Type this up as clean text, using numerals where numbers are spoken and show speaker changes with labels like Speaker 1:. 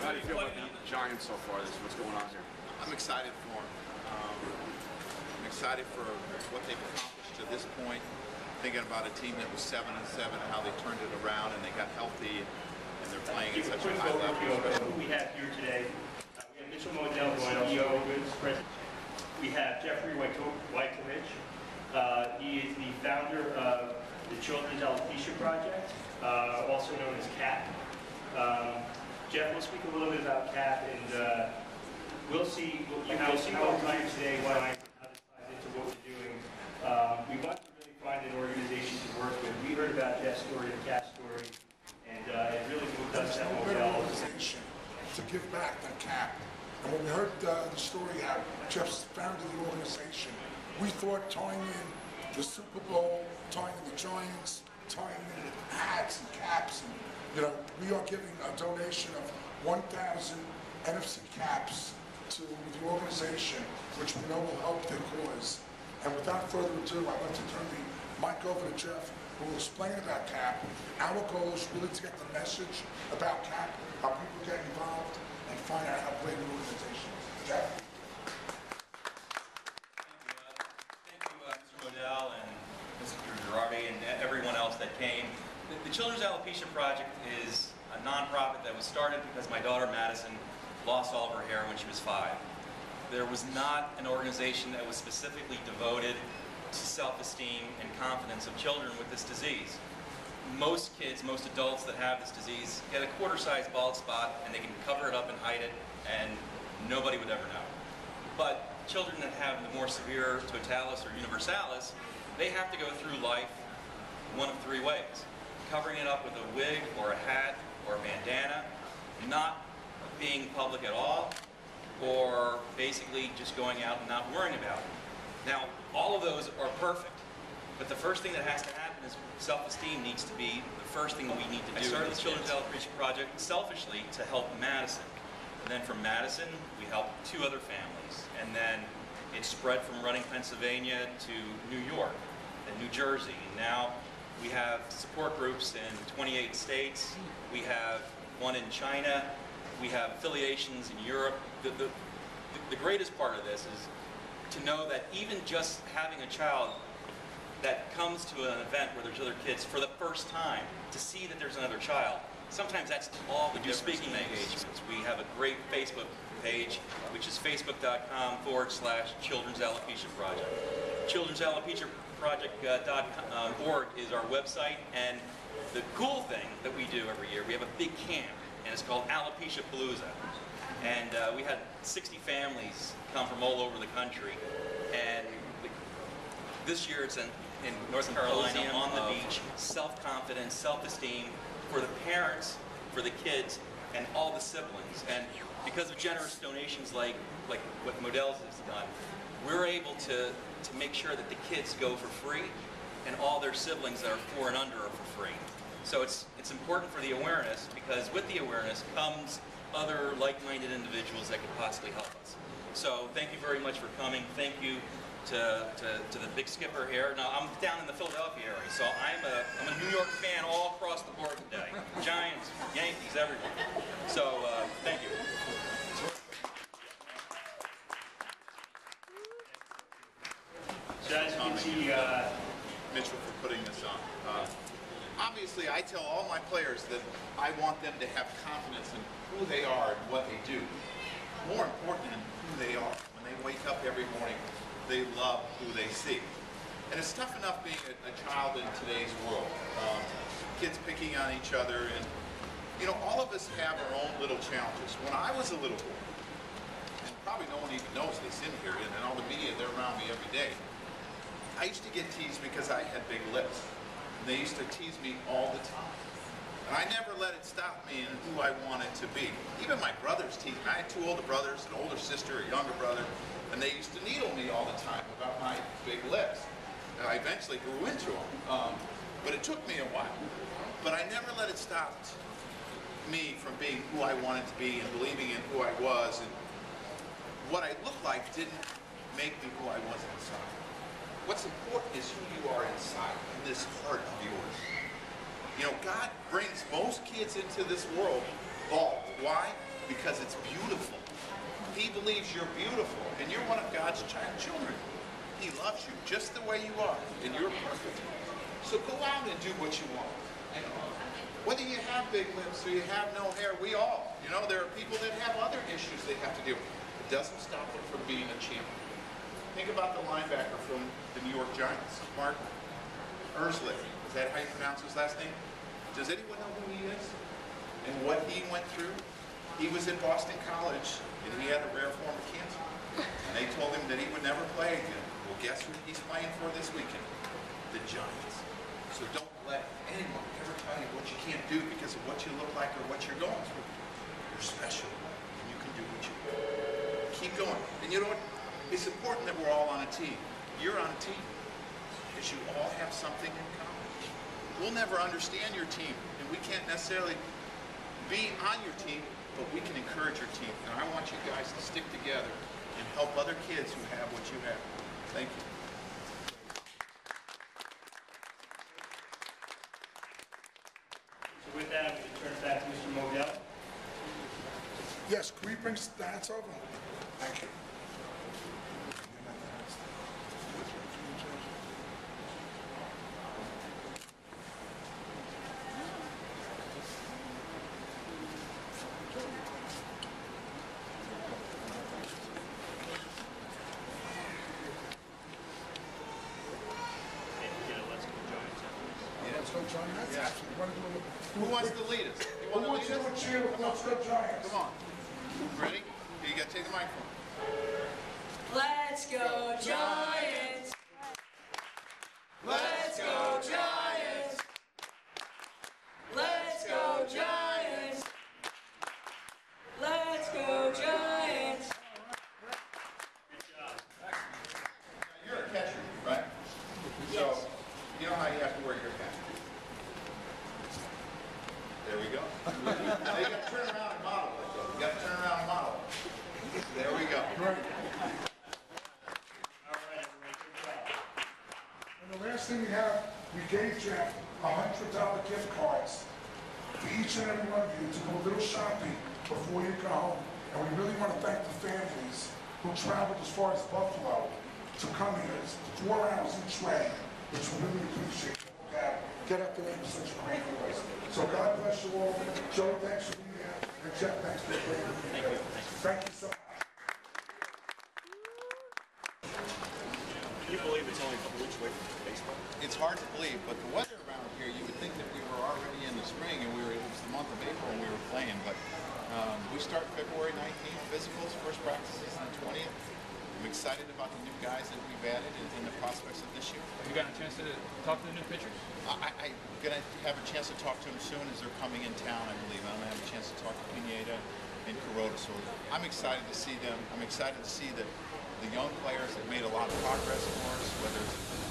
Speaker 1: How do you feel about the Giants so far? This is what's going on here.
Speaker 2: I'm excited for them. I'm excited for what they've accomplished to this point. Thinking about a team that was 7-7 and how they turned it around and they got healthy and they're playing at such a high level.
Speaker 3: Who we have here today? We have Mitchell Modell, CEO. We have Jeffrey Whitowich. He is the founder of the Children's Alopecia Project, also known as CAP. Jeff will speak a little bit about CAP, and we'll see what we're doing today, how this ties into what we're doing. We want to really find an organization to work with. We heard about Jeff's story and CAP's story, and it really moved us at Modell.
Speaker 4: To give back to CAP. And when we heard the story how Jeff's founded the organization, we thought tying in the Super Bowl, tying in the Giants, tying in the hats and caps, and we are giving a donation of 1,000 NFC caps to the organization, which we know will help their cause. And without further ado, I'd like to turn the mic over to Jeff, who will explain about CAP. Our goal is really to get the message about CAP, how people get involved, and find out how great an organization is. Jeff?
Speaker 5: Thank you, Mr. Modell and Mr. Girardi and everyone else that came. The Children's Alopecia Project is a nonprofit that was started because my daughter Madison lost all of her hair when she was 5. There was not an organization that was specifically devoted to self-esteem and confidence of children with this disease. Most kids, most adults that have this disease get a quarter-sized bald spot and they can cover it up and hide it and nobody would ever know. But children that have the more severe totalis or universalis, they have to go through life one of 3 ways. Covering it up with a wig or a hat or a bandana, not being public at all, or basically just going out and not worrying about it. Now, all of those are perfect, but the first thing that has to happen is self-esteem needs to be the first thing we need to do. I started the Children's Alopecia Project selfishly to help Madison. And then from Madison, we helped 2 other families. And then it spread from Running, Pennsylvania to New York and New Jersey. And now we have support groups in 28 states. We have one in China. We have affiliations in Europe. The greatest part of this is to know that even just having a child that comes to an event where there's other kids for the first time, to see that there's another child, sometimes that's all the difference. We do speaking engagements. We have a great Facebook page, which is facebook.com/Children's Alopecia Project. Children's Alopecia Project.org is our website, and the cool thing that we do every year, we have a big camp, and it's called Alopecia Palooza. And we had 60 families come from all over the country, and this year it's in North Carolina on the beach. Self-confidence, self-esteem for the parents, for the kids, and all the siblings. And because of generous donations like what Modell's has done, we're able to make sure that the kids go for free, and all their siblings that are 4 and under are for free. So it's important for the awareness, because with the awareness comes other like-minded individuals that could possibly help us. So thank you very much for coming. Thank you to the big skipper here. Now I'm down in the Philadelphia area, so I'm a New York fan all across the board today. Giants, Yankees, everyone. So thank you.
Speaker 3: So as you can see,
Speaker 2: Mitchell for putting this on. Obviously, I tell all my players that I want them to have confidence in who they are and what they do. More important than who they are. When they wake up every morning, they love who they see. And it's tough enough being a child in today's world. Kids picking on each other, and all of us have our own little challenges. When I was a little boy, and probably no one even knows this in here, and all the media, they're around me every day, I used to get teased because I had big lips. And they used to tease me all the time. And I never let it stop me in who I wanted to be. Even my brothers teased me. I had 2 older brothers, an older sister, a younger brother, and they used to needle me all the time about my big lips. And I eventually grew into them. But it took me a while. But I never let it stop me from being who I wanted to be and believing in who I was. And what I looked like didn't make me who I was inside. What's important is who you are inside, in this heart of yours. God brings most kids into this world bald. Why? because it's beautiful. He believes you're beautiful, and you're one of God's children. He loves you just the way you are, and you're perfect. So go out and do what you want. Whether you have big lips or you have no hair, we all, there are people that have other issues they have to deal with. It doesn't stop them from being a champion. Think about the linebacker from the New York Giants, Mark Erslick. Is that how you pronounce his last name? Does anyone know who he is and what he went through? He was at Boston College, and he had a rare form of cancer. And they told him that he would never play again. Well, guess who he's playing for this weekend? The Giants. So don't let anyone ever tell you what you can't do because of what you look like or what you're going through. You're special, and you can do what you do. Keep going. And you know what? It's important that we're all on a team. You're on a team because you all have something in common. We'll never understand your team, and we can't necessarily be on your team, but we can encourage your team. And I want you guys to stick together and help other kids who have what you have. Thank you.
Speaker 3: So with that, I'm going to turn it back to Mr. Modell.
Speaker 4: Yes, can we bring stats over? Thank you. Let's go Giants.
Speaker 2: Yeah. Who wants to lead us? You
Speaker 4: Who
Speaker 2: want
Speaker 4: wants
Speaker 2: to
Speaker 4: to
Speaker 2: lead us?
Speaker 4: cheer with Let's Go Giants?
Speaker 2: Come on. Ready? You got to take the microphone.
Speaker 6: Let's go Giants! Let's go Giants! Let's go Giants! Let's go Giants!
Speaker 2: You're a catcher, right? So, you know how you have to wear your hat. There we go. Now you got to turn around and model like that. You got to turn around and model. There we go.
Speaker 4: Great.
Speaker 3: All right, everybody, good job.
Speaker 4: And the last thing we have, we gave Jeff $100 gift cards for each and every one of you to go a little shopping before you go home. And we really want to thank the families who traveled as far as Buffalo to come here. It's 4 hours each way, which we really appreciate. Get up there with such a great voice. So God bless you all. Joe, thanks for being here. And Jeff, thanks for being here. Thank you so much.
Speaker 1: Can you believe it's only a couple weeks away from baseball?
Speaker 2: It's hard to believe, but the weather around here, you would think that we were already in the spring and it was the month of April and we were playing, but we start February 19th, physicals, first practices on the 20th. I'm excited about the new guys that we've added and the prospects of this year.
Speaker 1: Have you gotten a chance to talk to the new pitchers?
Speaker 2: I'm going to have a chance to talk to them soon as they're coming in town, I believe. I'm going to have a chance to talk to Pineda and Kuroda. So I'm excited to see them. I'm excited to see the young players that made a lot of progress for us, whether it's